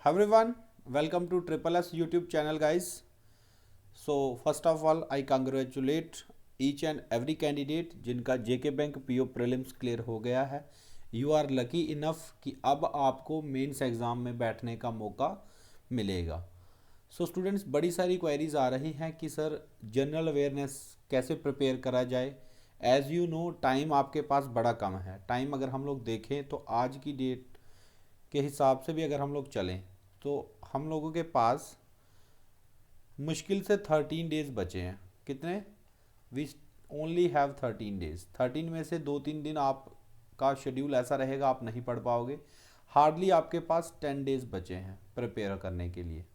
Everyone, welcome to Triple S YouTube channel, guys. So first of all, I congratulate each and every candidate जिनका JK bank PO prelims clear हो गया है. You are lucky enough कि अब आपको mains exam में बैठने का मौका मिलेगा. सो स्टूडेंट्स, बड़ी सारी क्वेरीज आ रही हैं कि सर जनरल अवेयरनेस कैसे प्रिपेयर करा जाए. एज़ यू नो, टाइम आपके पास बड़ा कम है. टाइम अगर हम लोग देखें तो आज की डेट के हिसाब से भी अगर हम लोग चलें तो हम लोगों के पास मुश्किल से 13 डेज बचे हैं. कितने? We only have 13 days. 13 में से 2-3 दिन आपका शेड्यूल ऐसा रहेगा आप नहीं पढ़ पाओगे. हार्डली आपके पास 10 डेज बचे हैं प्रिपेयर करने के लिए.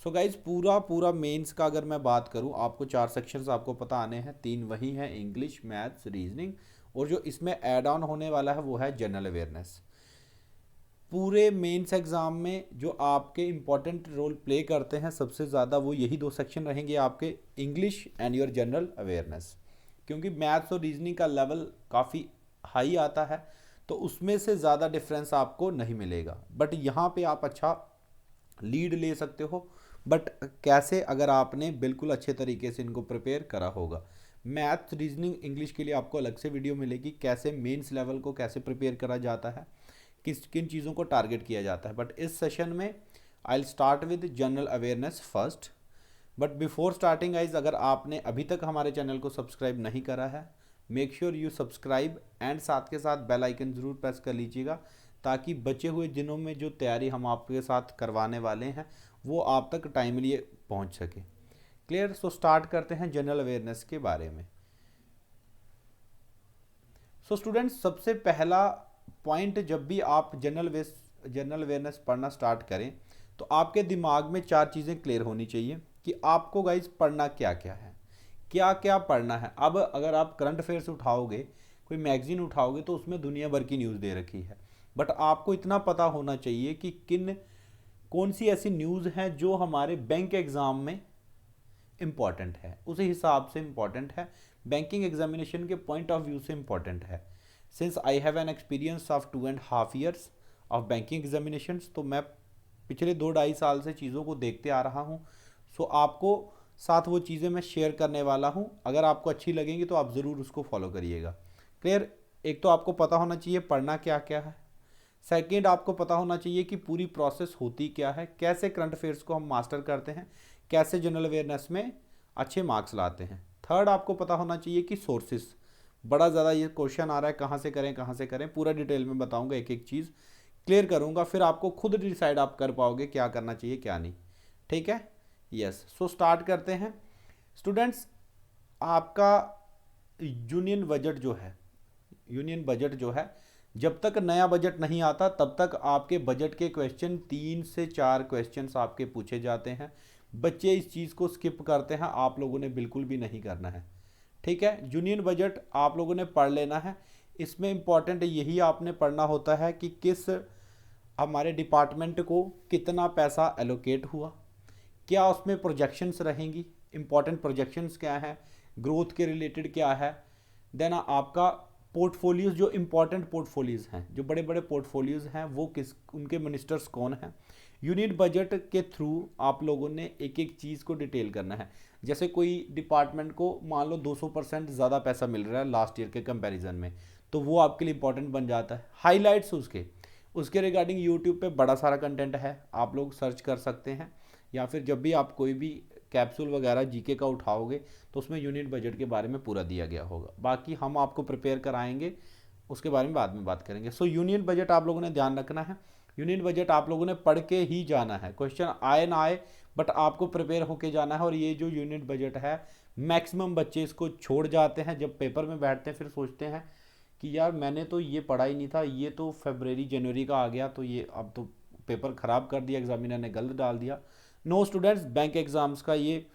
सो गाइज, पूरा पूरा मेंस का अगर मैं बात करूं, आपको 4 सेक्शंस आपको पता आने हैं. 3 वही हैं, इंग्लिश, मैथ्स, रीजनिंग, और जो इसमें ऐड ऑन होने वाला है वो है जनरल अवेयरनेस. पूरे मेंस एग्ज़ाम में जो आपके इम्पॉर्टेंट रोल प्ले करते हैं सबसे ज़्यादा, वो यही 2 सेक्शन रहेंगे आपके, English and your general awareness. क्योंकि मैथ्स और रीजनिंग का लेवल काफ़ी हाई आता है तो उसमें से ज़्यादा डिफरेंस आपको नहीं मिलेगा. बट यहाँ पे आप अच्छा लीड ले सकते हो. बट कैसे? अगर आपने बिल्कुल अच्छे तरीके से इनको प्रिपेयर करा होगा. मैथ्स, रीजनिंग, इंग्लिश के लिए आपको अलग से वीडियो मिलेगी, कैसे मेंस लेवल को कैसे प्रिपेयर करा जाता है, किस किन चीज़ों को टारगेट किया जाता है. बट इस सेशन में I will start with general awareness first. But before starting guys, अगर आपने अभी तक हमारे चैनल को सब्सक्राइब नहीं करा है, make sure you subscribe and साथ के साथ बेल आइकन ज़रूर प्रेस कर लीजिएगा ताकि बचे हुए दिनों में जो तैयारी हम आपके साथ करवाने वाले हैं वो आप तक टाइमली पहुंच सके. क्लियर? सो स्टार्ट करते हैं जनरल अवेयरनेस के बारे में. सो स्टूडेंट्स, सबसे पहला पॉइंट, जब भी आप जनरल अवेयरनेस पढ़ना स्टार्ट करें तो आपके दिमाग में 4 चीज़ें क्लियर होनी चाहिए कि आपको गाइज पढ़ना क्या क्या है, क्या क्या पढ़ना है. अब अगर आप करंट अफेयर्स उठाओगे, कोई मैगजीन उठाओगे तो उसमें दुनिया भर की न्यूज़ दे रखी है. बट आपको इतना पता होना चाहिए कि कौन सी ऐसी न्यूज़ हैं जो हमारे बैंक एग्ज़ाम में इम्पॉर्टेंट है, उसी हिसाब से इम्पॉर्टेंट है, बैंकिंग एग्जामिनेशन के पॉइंट ऑफ व्यू से इम्पॉर्टेंट है. Since I have an experience of 2.5 years of banking examinations, तो मैं पिछले 2-2.5 साल से चीज़ों को देखते आ रहा हूँ. सो आपको साथ वो चीज़ें मैं शेयर करने वाला हूँ. अगर आपको अच्छी लगेंगी तो आप ज़रूर उसको फॉलो करिएगा. क्लियर? एक तो आपको पता होना चाहिए पढ़ना क्या क्या है. सेकेंड, आपको पता होना चाहिए कि पूरी प्रोसेस होती क्या है, कैसे करंट अफेयर्स को हम मास्टर करते हैं, कैसे जनरल अवेयरनेस में अच्छे मार्क्स लाते हैं. थर्ड, आपको पता होना चाहिए कि सोर्सेस, बड़ा ज़्यादा ये क्वेश्चन आ रहा है कहाँ से करें कहाँ से करें, पूरा डिटेल में बताऊंगा, एक एक चीज़ क्लियर करूंगा, फिर आपको खुद डिसाइड आप कर पाओगे क्या करना चाहिए क्या नहीं. ठीक है? यस. सो स्टार्ट करते हैं स्टूडेंट्स. आपका यूनियन बजट जो है, जब तक नया बजट नहीं आता तब तक आपके बजट के क्वेश्चन 3 से 4 क्वेश्चंस आपके पूछे जाते हैं. बच्चे इस चीज़ को स्किप करते हैं, आप लोगों ने बिल्कुल भी नहीं करना है. ठीक है? यूनियन बजट आप लोगों ने पढ़ लेना है. इसमें इंपॉर्टेंट यही आपने पढ़ना होता है कि किस हमारे डिपार्टमेंट को कितना पैसा एलोकेट हुआ, क्या उसमें प्रोजेक्शंस रहेंगी, इंपॉर्टेंट प्रोजेक्शंस क्या हैं, ग्रोथ के रिलेटेड क्या है. देन आपका पोर्टफोलियोज, जो इंपॉर्टेंट पोर्टफोलियोज हैं, जो बड़े बड़े पोर्टफोलियोज हैं, वो किस, उनके मिनिस्टर्स कौन हैं. यूनिट बजट के थ्रू आप लोगों ने एक एक चीज़ को डिटेल करना है. जैसे कोई डिपार्टमेंट को मान लो 200% ज़्यादा पैसा मिल रहा है लास्ट ईयर के कंपैरिजन में, तो वो आपके लिए इंपॉर्टेंट बन जाता है. हाईलाइट्स उसके उसके रिगार्डिंग यूट्यूब पे बड़ा सारा कंटेंट है, आप लोग सर्च कर सकते हैं. या फिर जब भी आप कोई भी कैप्सूल वगैरह जीके का उठाओगे तो उसमें यूनिट बजट के बारे में पूरा दिया गया होगा. बाकी हम आपको प्रिपेयर कराएंगे, उसके बारे में बाद में बात करेंगे. सो यूनियन बजट आप लोगों ने ध्यान रखना है. यूनियन बजट आप लोगों ने पढ़ के ही जाना है, क्वेश्चन आए ना आए, बट आपको प्रिपेयर होके जाना है. और ये जो यूनिट बजट है, मैक्सिमम बच्चे इसको छोड़ जाते हैं, जब पेपर में बैठते हैं फिर सोचते हैं कि यार मैंने तो ये पढ़ा ही नहीं था, ये तो फरवरी जनवरी का आ गया, तो ये अब तो पेपर ख़राब कर दिया, एग्जामिनर ने गलत डाल दिया. नो स्टूडेंट्स, बैंक एग्जाम्स का ये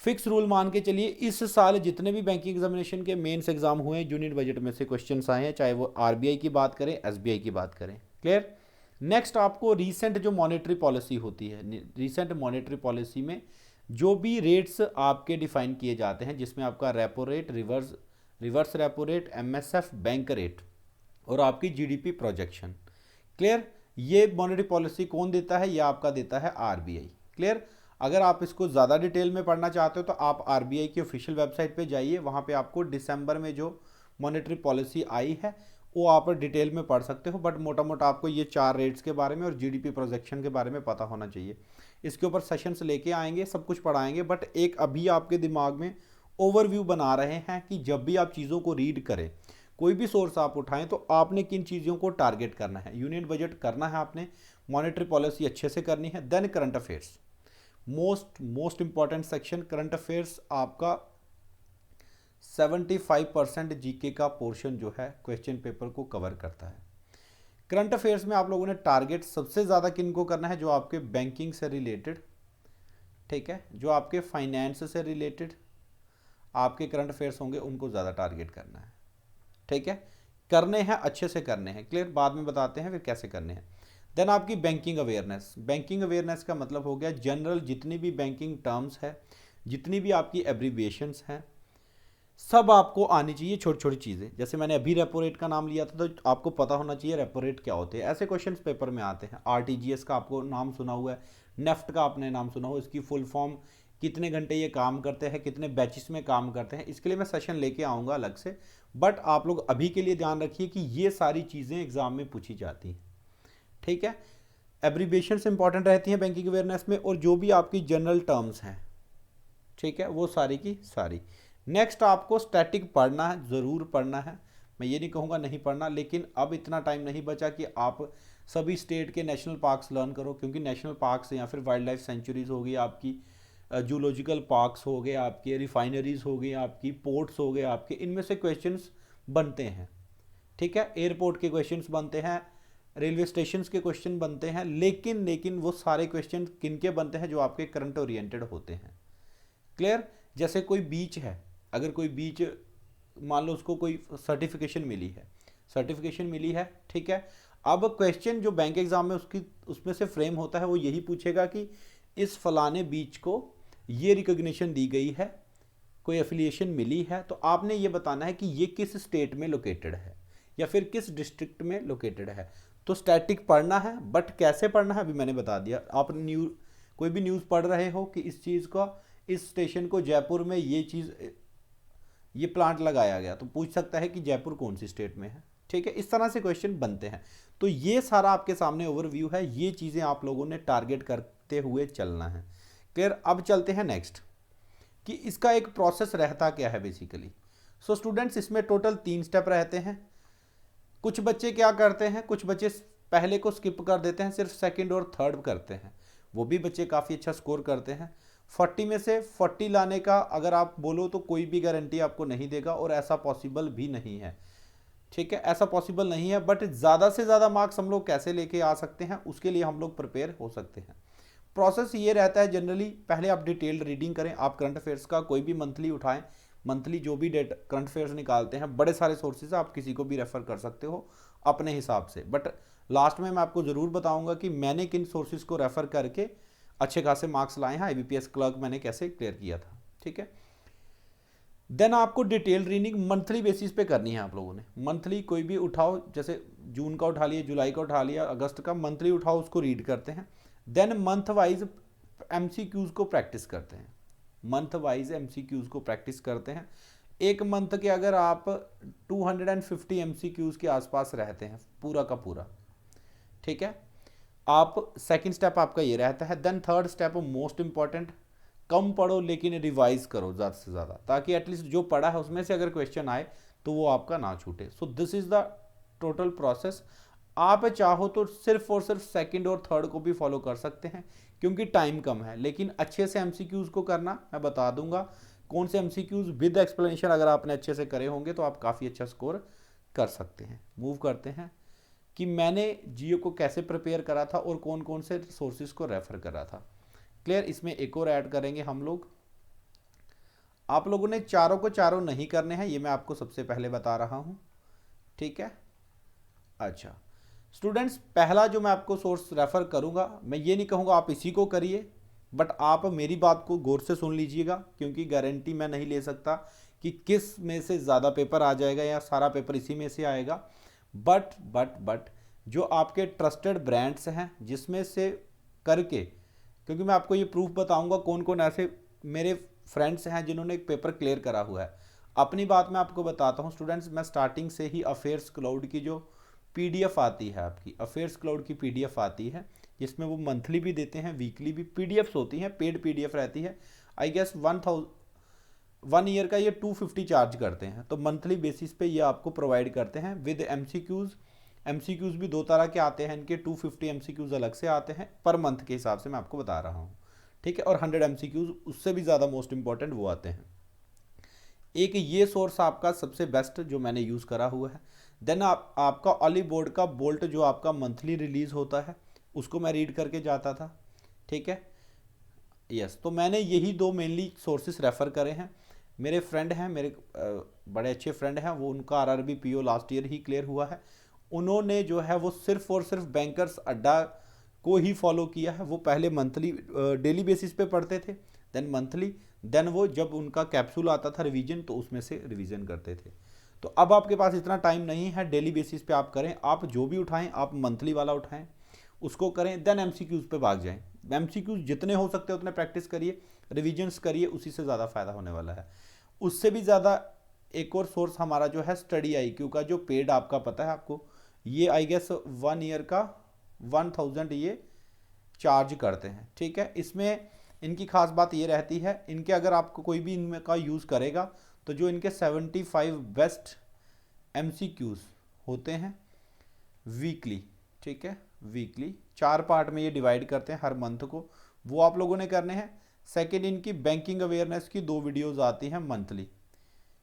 फिक्स रूल मान के चलिए. इस साल जितने भी बैंकिंग एग्जामिनेशन के मेंस एग्जाम हुए हैं, यूनिट बजट में से क्वेश्चंस आए हैं, चाहे वो आरबीआई की बात करें, एसबीआई की बात करें. क्लियर? नेक्स्ट, आपको रीसेंट जो मॉनेटरी पॉलिसी होती है, रीसेंट मॉनेटरी पॉलिसी में जो भी रेट्स आपके डिफाइन किए जाते हैं, जिसमें आपका repo rate, reverse repo rate, MSF, bank rate और आपकी जीडीपी प्रोजेक्शन. क्लियर? ये मॉनेटरी पॉलिसी कौन देता है? ये आपका देता है आरबीआई। क्लियर? अगर आप इसको ज़्यादा डिटेल में पढ़ना चाहते हो तो आप आरबीआई की ऑफिशियल वेबसाइट पे जाइए, वहाँ पे आपको दिसंबर में जो मॉनेटरी पॉलिसी आई है वो आप डिटेल में पढ़ सकते हो, बट मोटा मोटा आपको ये 4 रेट्स के बारे में और जीडीपी प्रोजेक्शन के बारे में पता होना चाहिए। इसके ऊपर सेशंस लेके आएंगे, सब कुछ पढ़ाएंगे, बट एक अभी आपके दिमाग में ओवरव्यू बना रहे हैं कि जब भी आप चीज़ों को रीड करें, कोई भी सोर्स आप उठाएं, तो आपने किन चीज़ों को टारगेट करना है। यूनियन बजट करना है आपने, मॉनेटरी पॉलिसी अच्छे से करनी है, then current affairs. Most important section current affairs आपका 75% जीके का पोर्शन जो है क्वेश्चन पेपर को कवर करता है। करंट अफेयर्स में आप लोगों ने टारगेट सबसे ज़्यादा किन को करना है? जो आपके बैंकिंग से रिलेटेड, ठीक है, जो आपके फाइनेंस से रिलेटेड आपके करंट अफेयर्स होंगे उनको ज़्यादा टारगेट करना है। ठीक है, करने हैं, अच्छे से करने हैं। क्लियर? बाद में बताते हैं फिर कैसे करने हैं। देन आपकी बैंकिंग अवेयरनेस। बैंकिंग अवेयरनेस का मतलब हो गया जनरल जितनी भी बैंकिंग टर्म्स है, जितनी भी आपकी एब्रीविएशंस हैं, सब आपको आनी चाहिए। छोटी छोटी चीज़ें, जैसे मैंने अभी रेपो रेट का नाम लिया था तो आपको पता होना चाहिए रेपो रेट क्या होते हैं। ऐसे क्वेश्चंस पेपर में आते हैं। आरटीजीएस का आपको नाम सुना हुआ है, नेफ्ट का आपने नाम सुना हो, इसकी फुल फॉर्म, कितने घंटे ये काम करते हैं, कितने बैचेस में काम करते हैं, इसके लिए मैं सेशन लेके आऊँगा अलग से। बट आप लोग अभी के लिए ध्यान रखिए कि ये सारी चीज़ें एग्जाम में पूछी जाती हैं। ठीक है, एब्रीविएशंस इंपॉर्टेंट रहती हैं बैंकिंग अवेयरनेस में, और जो भी आपकी जनरल टर्म्स हैं, ठीक है, वो सारी की सारी। नेक्स्ट आपको स्टैटिक पढ़ना है, ज़रूर पढ़ना है। मैं ये नहीं कहूँगा नहीं पढ़ना, लेकिन अब इतना टाइम नहीं बचा कि आप सभी स्टेट के नेशनल पार्क्स लर्न करो, क्योंकि नेशनल पार्क्स या फिर वाइल्ड लाइफ सेंचुरीज हो गई आपकी, जूलॉजिकल पार्क्स हो गए आपके, रिफाइनरीज हो गई आपकी, पोर्ट्स हो गए आपके, इनमें से क्वेश्चंस बनते हैं। ठीक है, एयरपोर्ट के क्वेश्चंस बनते हैं, रेलवे स्टेशंस के क्वेश्चन बनते हैं, लेकिन वो सारे क्वेश्चन किनके बनते हैं? जो आपके करंट ओरिएंटेड होते हैं। क्लियर? जैसे कोई बीच है, अगर कोई बीच मान लो उसको कोई सर्टिफिकेशन मिली है, ठीक है, अब क्वेश्चन जो बैंक एग्जाम में उसमें से फ्रेम होता है वो यही पूछेगा कि इस फलाने बीच को ये रिकॉग्निशन दी गई है, कोई एफिलिएशन मिली है, तो आपने ये बताना है कि ये किस स्टेट में लोकेटेड है या फिर किस डिस्ट्रिक्ट में लोकेटेड है। तो स्टैटिक पढ़ना है, बट कैसे पढ़ना है अभी मैंने बता दिया। आप कोई भी न्यूज़ पढ़ रहे हो कि इस चीज़ का, इस स्टेशन को जयपुर में ये प्लांट लगाया गया, तो पूछ सकता है कि जयपुर कौन सी स्टेट में है। ठीक है, इस तरह से क्वेश्चन बनते हैं। तो ये सारा आपके सामने ओवरव्यू है, ये चीज़ें आप लोगों ने टारगेट करते हुए चलना है। क्लियर? अब चलते हैं नेक्स्ट कि इसका एक प्रोसेस रहता क्या है बेसिकली। सो स्टूडेंट्स, इसमें टोटल 3 स्टेप रहते हैं। कुछ बच्चे क्या करते हैं, कुछ बच्चे पहले को स्किप कर देते हैं, सिर्फ सेकंड और थर्ड करते हैं। वो भी बच्चे काफ़ी अच्छा स्कोर करते हैं। 40 में से 40 लाने का अगर आप बोलो तो कोई भी गारंटी आपको नहीं देगा, और ऐसा पॉसिबल भी नहीं है। ठीक है, ऐसा पॉसिबल नहीं है, बट ज़्यादा से ज़्यादा मार्क्स हम लोग कैसे लेके आ सकते हैं, उसके लिए हम लोग प्रिपेयर हो सकते हैं। प्रोसेस ये रहता है जनरली, पहले आप डिटेल्ड रीडिंग करें। आप करंट अफेयर्स का कोई भी मंथली उठाएं, मंथली जो भी डेट करंट अफेयर्स निकालते हैं, बड़े सारे सोर्सेज, आप किसी को भी रेफर कर सकते हो अपने हिसाब से। बट लास्ट में मैं आपको ज़रूर बताऊंगा कि मैंने किन सोर्सेज को रेफर करके अच्छे खासे मार्क्स लाए हैं, आईबीपीएस क्लर्क मैंने कैसे क्लियर किया था। ठीक है, देन आपको डिटेल रीडिंग मंथली बेसिस पे करनी है। आप लोगों ने मंथली कोई भी उठाओ, जैसे जून का उठा लिया, जुलाई का उठा लिया, अगस्त का, मंथली उठाओ, उसको रीड करते हैं। देन मंथ वाइज एमसीक्यूज को प्रैक्टिस करते हैं। मंथ वाइज एमसीक्यूज को प्रैक्टिस करते हैं। एक मंथ के अगर आप 250 एमसीक्यूज के आसपास रहते हैं पूरा का पूरा, ठीक है, आप सेकंड स्टेप आपका ये रहता है। Then third step most important, कम पढ़ो लेकिन रिवाइज करो ज़्यादा से ज़्यादा, ताकि एटलीस्ट जो पढ़ा है उसमें से अगर क्वेश्चन आए तो वो आपका ना छूटे। So this is the total process. आप चाहो तो सिर्फ और सिर्फ सेकंड और थर्ड को भी फॉलो कर सकते हैं, क्योंकि टाइम कम है, लेकिन अच्छे से एमसीक्यूज को करना मैं बता दूंगा कौन से एमसीक्यूज विद एक्सप्लेनेशन अगर आपने अच्छे से करे होंगे तो आप काफ़ी अच्छा स्कोर कर सकते हैं। मूव करते हैं कि मैंने जियो को कैसे प्रिपेयर करा था और कौन कौन से सोर्सेज को रेफर करा था। क्लियर? इसमें एक और ऐड करेंगे हम लोग। आप लोगों ने चारों को चारों नहीं करने हैं, ये मैं आपको सबसे पहले बता रहा हूं। ठीक है, अच्छा स्टूडेंट्स, पहला जो मैं आपको सोर्स रेफर करूंगा, मैं ये नहीं कहूंगा आप इसी को करिए, बट आप मेरी बात को गौर से सुन लीजिएगा, क्योंकि गारंटी मैं नहीं ले सकता कि किस में से ज़्यादा पेपर आ जाएगा या सारा पेपर इसी में से आएगा। बट जो आपके ट्रस्टेड ब्रांड्स हैं जिसमें से करके, क्योंकि मैं आपको ये प्रूफ बताऊंगा कौन कौन ऐसे मेरे फ्रेंड्स हैं जिन्होंने एक पेपर क्लियर करा हुआ है। अपनी बात मैं आपको बताता हूँ स्टूडेंट्स, मैं स्टार्टिंग से ही अफेयर्स क्लाउड की जो पीडीएफ आती है, आपकी अफेयर्स क्लाउड की पीडीएफ आती है जिसमें वो मंथली भी देते हैं, वीकली भी पीडीएफ्स होती हैं, पेड पीडीएफ रहती है। आई गेस 1 ईयर का ये 250 चार्ज करते हैं, तो मंथली बेसिस पे ये आपको प्रोवाइड करते हैं विद एमसीक्यूज़। एमसीक्यूज़ भी दो तरह के आते हैं इनके, 250 एमसीक्यूज़ अलग से आते हैं पर मंथ के हिसाब से मैं आपको बता रहा हूँ, ठीक है। और 100 एमसीक्यूज़ उससे भी ज़्यादा मोस्ट इंपॉर्टेंट वो आते हैं। एक ये सोर्स आपका सबसे बेस्ट जो मैंने यूज़ करा हुआ है। देन आपका ऑली बोर्ड का बोल्ट जो आपका मंथली रिलीज़ होता है उसको मैं रीड करके जाता था, ठीक है। यस, तो मैंने यही दो मेनली सोर्सेस रेफ़र करे हैं। मेरे फ्रेंड हैं, मेरे बड़े अच्छे फ्रेंड हैं, वो उनका आरआरबी पीओ लास्ट ईयर ही क्लियर हुआ है। उन्होंने जो है वो सिर्फ और सिर्फ बैंकर्स अड्डा को ही फॉलो किया है। वो पहले मंथली डेली बेसिस पे पढ़ते थे, देन मंथली, देन वो जब उनका कैप्सूल आता था रिवीजन तो उसमें से रिवीजन करते थे। तो अब आपके पास इतना टाइम नहीं है डेली बेसिस पे आप करें, आप जो भी उठाएं आप मंथली वाला उठाएं, उसको करें, देन एमसीक्यूज़ पे भाग जाएं। एमसीक्यूज़ जितने हो सकते हैं उतने प्रैक्टिस करिए, रिविजन्स करिए, उसी से ज़्यादा फ़ायदा होने वाला है। उससे भी ज़्यादा एक और सोर्स हमारा जो है स्टडी IQ का, जो पेड आपका पता है आपको, ये आई गेस 1 ईयर का 1000 ये चार्ज करते हैं, ठीक है। इसमें इनकी खास बात ये रहती है, इनके अगर आपको कोई भी इनमें का यूज़ करेगा तो जो इनके 75 बेस्ट MCQs होते हैं वीकली, ठीक है, वीकली 4 पार्ट में ये डिवाइड करते हैं हर मंथ को, वो आप लोगों ने करने हैं। सेकेंड, इनकी बैंकिंग अवेयरनेस की 2 वीडियोज़ आती हैं मंथली,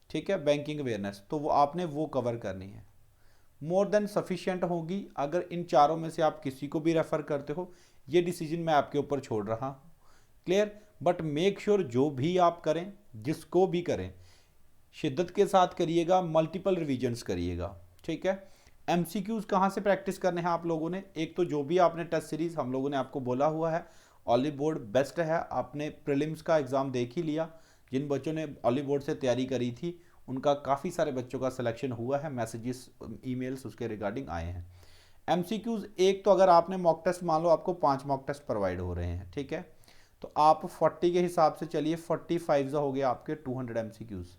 ठीक है, बैंकिंग अवेयरनेस, तो वो आपने वो कवर करनी है। मोर देन सफिशिएंट होगी अगर इन चारों में से आप किसी को भी रेफ़र करते हो, ये डिसीजन मैं आपके ऊपर छोड़ रहा हूँ, क्लियर। बट मेक श्योर जो भी आप करें, जिसको भी करें, शिद्दत के साथ करिएगा, मल्टीपल रिविजन्स करिएगा, ठीक है। MCQs कहाँ से प्रैक्टिस करने हैं आप लोगों ने, एक तो जो भी आपने टेस्ट सीरीज हम लोगों ने आपको बोला हुआ है, ऑली बोर्ड बेस्ट है। आपने प्रीलिम्स का एग्ज़ाम देख ही लिया, जिन बच्चों ने ऑली बोर्ड से तैयारी करी थी उनका काफ़ी सारे बच्चों का सिलेक्शन हुआ है, मैसेजेस ईमेल्स उसके रिगार्डिंग आए हैं। MCQs एक तो अगर आपने मॉक टेस्ट, मान लो आपको 5 मॉक टेस्ट प्रोवाइड हो रहे हैं, ठीक है, तो आप 40 के हिसाब से चलिए, 45 हो गया आपके 200 MCQs।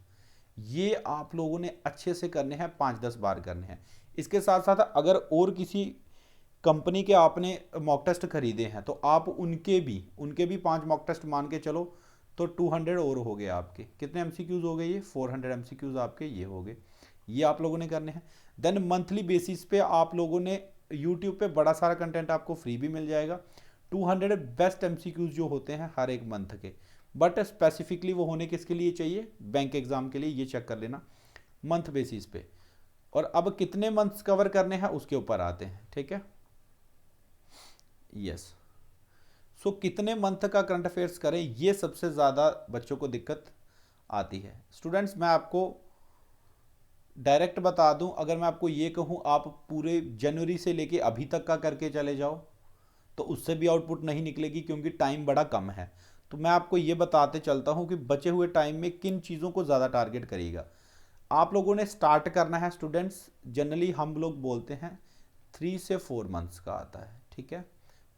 ये आप लोगों ने अच्छे से करने हैं, 5-10 बार करने हैं। इसके साथ साथ अगर और किसी कंपनी के आपने मॉक टेस्ट खरीदे हैं तो आप उनके भी 5 मॉक टेस्ट मान के चलो, तो 200 और हो गए आपके। कितने MCQs हो गए ये? 400 MCQs आपके ये हो गए। ये आप लोगों ने करने हैं। देन मंथली बेसिस पे आप लोगों ने यूट्यूब पे बड़ा सारा कंटेंट आपको फ्री भी मिल जाएगा, 200 बेस्ट MCQs जो होते हैं हर एक मंथ के। बट स्पेसिफिकली वो होने किसके लिए चाहिए? बैंक एग्जाम के लिए, ये चेक कर लेना मंथ बेसिस पे। और अब कितने मंथ्स कवर करने हैं उसके ऊपर आते हैं, ठीक है। यस, सो कितने मंथ का करंट अफेयर्स करें, ये सबसे ज़्यादा बच्चों को दिक्कत आती है। स्टूडेंट्स, मैं आपको डायरेक्ट बता दूं, अगर मैं आपको ये कहूं आप पूरे जनवरी से लेके अभी तक का करके चले जाओ तो उससे भी आउटपुट नहीं निकलेगी, क्योंकि टाइम बड़ा कम है। तो मैं आपको ये बताते चलता हूँ कि बचे हुए टाइम में किन चीज़ों को ज़्यादा टारगेट करिएगा। आप लोगों ने स्टार्ट करना है स्टूडेंट्स, जनरली हम लोग बोलते हैं 3 से 4 मंथ्स का आता है, ठीक है।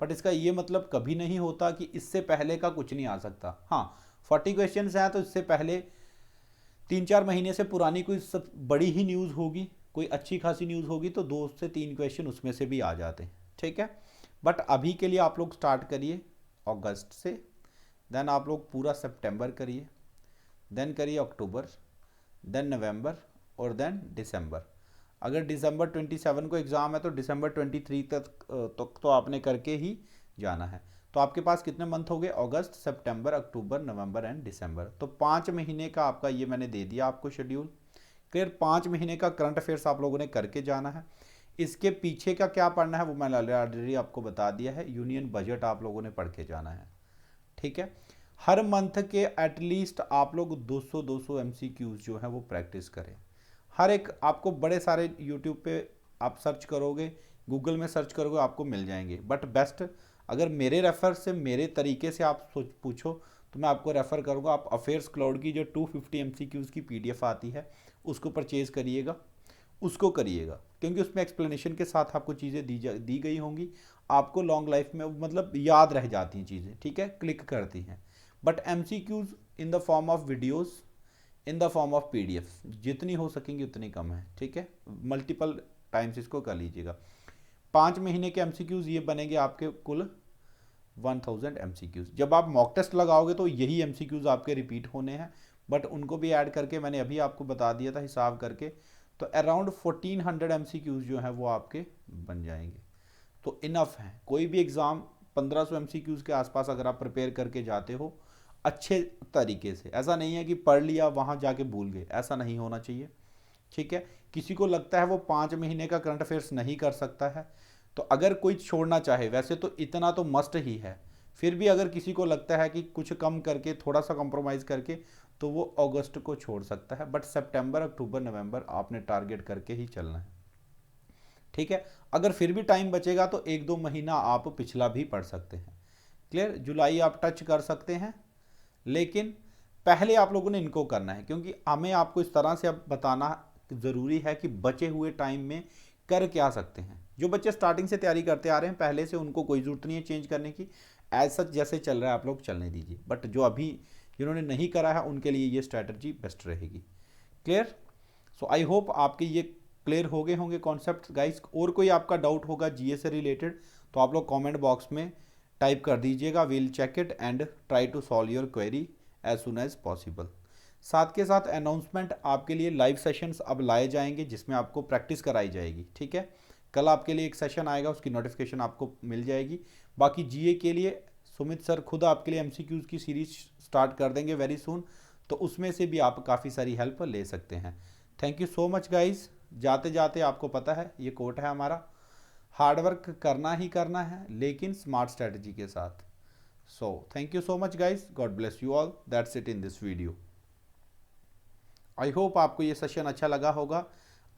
बट इसका ये मतलब कभी नहीं होता कि इससे पहले का कुछ नहीं आ सकता। हाँ, 40 क्वेश्चन हैं तो इससे पहले 3-4 महीने से पुरानी कोई सब बड़ी ही न्यूज़ होगी, कोई अच्छी खासी न्यूज़ होगी तो 2 से 3 क्वेश्चन उसमें से भी आ जाते हैं, ठीक है। बट अभी के लिए आप लोग स्टार्ट करिए अगस्त से, देन आप लोग पूरा सितंबर करिए, देन करिए अक्टूबर, देन नवंबर, और देन दिसंबर। अगर दिसंबर 27 को एग्ज़ाम है तो दिसंबर 23 तक तो आपने करके ही जाना है। तो आपके पास कितने मंथ हो गए? अगस्त, सितंबर, अक्टूबर, नवंबर एंड दिसंबर। तो 5 महीने का आपका ये मैंने दे दिया आपको शेड्यूल, क्लियर। 5 महीने का करंट अफेयर्स आप लोगों ने करके जाना है। इसके पीछे का क्या पढ़ना है वो मैंने ऑलरेडी आपको बता दिया है। यूनियन बजट आप लोगों ने पढ़ के जाना है, ठीक है। हर मंथ के एटलीस्ट आप लोग 200 MCQs जो है वो प्रैक्टिस करें। हर एक आपको बड़े सारे यूट्यूब पे आप सर्च करोगे, गूगल में सर्च करोगे, आपको मिल जाएंगे। बट बेस्ट अगर मेरे रेफर से, मेरे तरीके से आप पूछो तो मैं आपको रेफ़र करूँगा, आप अफेयर्स क्लाउड की जो 250 MCQs की PDF आती है उसको परचेज़ करिएगा। उसको करिएगा, क्योंकि उसमें एक्सप्लेनेशन के साथ आपको चीज़ें दी गई होंगी, आपको लॉन्ग लाइफ में मतलब याद रह जाती हैं चीज़ें, ठीक है, क्लिक करती हैं। But MCQs in the form of videos, in the form of PDF, जितनी हो सकेंगी उतनी कम है, ठीक है, मल्टीपल टाइम्स इसको कर लीजिएगा। 5 महीने के MCQs ये बनेंगे आपके कुल 1000 MCQs। जब आप मॉक टेस्ट लगाओगे तो यही MCQs आपके रिपीट होने हैं, बट उनको भी ऐड करके मैंने अभी आपको बता दिया था हिसाब करके, तो अराउंड 1400 MCQs जो हैं वो आपके बन जाएंगे। तो इनफ है, कोई भी एग्ज़ाम 1500 MCQs के आसपास अगर आप प्रिपेयर करके जाते हो अच्छे तरीके से, ऐसा नहीं है कि पढ़ लिया वहाँ जाके भूल गए, ऐसा नहीं होना चाहिए, ठीक है। किसी को लगता है वो 5 महीने का करंट अफेयर्स नहीं कर सकता है, तो अगर कोई छोड़ना चाहे, वैसे तो इतना तो मस्ट ही है, फिर भी अगर किसी को लगता है कि कुछ कम करके थोड़ा सा कंप्रोमाइज़ करके, तो वो अगस्त को छोड़ सकता है, बट सितंबर अक्टूबर नवंबर आपने टारगेट करके ही चलना है, ठीक है। अगर फिर भी टाइम बचेगा तो 1-2 महीना आप पिछला भी पढ़ सकते हैं, क्लियर। जुलाई आप टच कर सकते हैं, लेकिन पहले आप लोगों ने इनको करना है, क्योंकि हमें आपको इस तरह से अब बताना ज़रूरी है कि बचे हुए टाइम में कर क्या सकते हैं। जो बच्चे स्टार्टिंग से तैयारी करते आ रहे हैं पहले से, उनको कोई ज़रूरत नहीं है चेंज करने की, एज सच जैसे चल रहा है आप लोग चलने दीजिए, बट जो अभी जिन्होंने नहीं करा है उनके लिए ये स्ट्रैटेजी बेस्ट रहेगी, क्लियर। सो आई होप आपके ये क्लियर हो गए होंगे कॉन्सेप्ट गाइस। और कोई आपका डाउट होगा GS से रिलेटेड तो आप लोग कमेंट बॉक्स में टाइप कर दीजिएगा, will check it and try to solve your query as soon as possible. साथ के साथ अनाउंसमेंट आपके लिए लाइव सेशंस अब लाए जाएंगे जिसमें आपको प्रैक्टिस कराई जाएगी, ठीक है। कल आपके लिए एक सेशन आएगा, उसकी नोटिफिकेशन आपको मिल जाएगी। बाकी GA के लिए सुमित सर खुद आपके लिए MCQs की सीरीज स्टार्ट कर देंगे वेरी सून, तो उसमें से भी आप काफ़ी सारी हेल्प ले सकते हैं। Thank you so much guys. जाते जाते आपको पता है ये कोट है हमारा, हार्डवर्क करना ही करना है लेकिन स्मार्ट स्ट्रेटजी के साथ। So thank you so much guys, God bless you all, that's it in this video. I hope आपको ये सेशन अच्छा लगा होगा।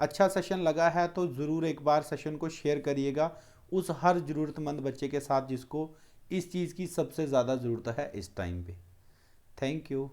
अच्छा सेशन लगा है तो ज़रूर एक बार सेशन को शेयर करिएगा उस हर ज़रूरतमंद बच्चे के साथ जिसको इस चीज़ की सबसे ज़्यादा ज़रूरत है इस टाइम पे। Thank you.